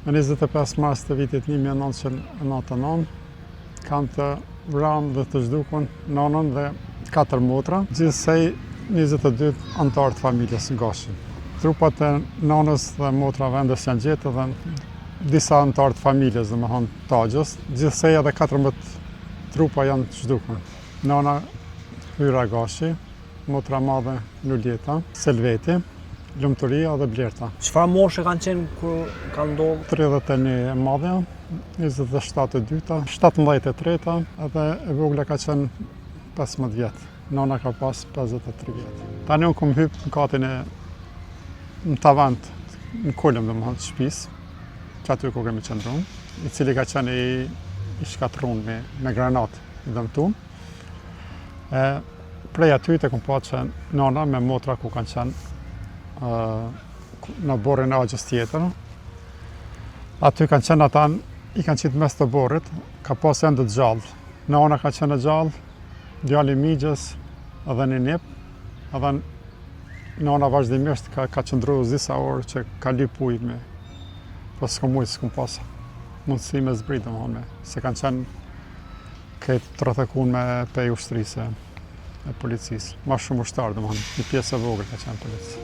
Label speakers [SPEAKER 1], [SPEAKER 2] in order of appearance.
[SPEAKER 1] Në 25 mars të vitit 1999 kanë të vranë dhe të zhdukun nonën dhe 4 motra, gjithsej 22 anëtar të familjes Gashi. Trupat e nonës dhe motrave ende janë gjetë dhe disa anëtar të familjes, domethënë Tagjës, gjithsej edhe 14 trupa janë të zhdukur. Nona Hyra Gashi, motra madhe Luljeta, Selveti, Lumturia dhe Blerta.
[SPEAKER 2] Çfarë moshe kanë qenë kur kanë ndodhur?
[SPEAKER 1] 31 e madhja, 27 e dyta, 17 e treta, edhe e vogla ka qenë 15 vjetë. Nona ka pas 53 vjetë. Tani unë kom hypë në katin e në tavant, në kolëm domethënë të shtëpisë, që aty ku kemi qëndruar, i cili ka qenë i shkatrun me granatë i dëmtuar. Prej aty të kom pa që nona me motra ku kanë qenë në borrin e Agjës tjetër. Aty kanë qenë ata, i kanë qitë mes të borrit, ka pas ende të gjallë. Nona ka qenë e gjallë, djali Migjës edhe një nip, edhe nona vazhdimisht ka qëndruar disa orë që ka lyp ujë me, po s'kom ujë, s'kom pas mundësi me zbrit, domethënë, se kanë qenë këtë tradhekun me pej ushtrisë e policisë. Ma shumë ushtarë, domethënë, një pjesë e vogël ka qenë policisë.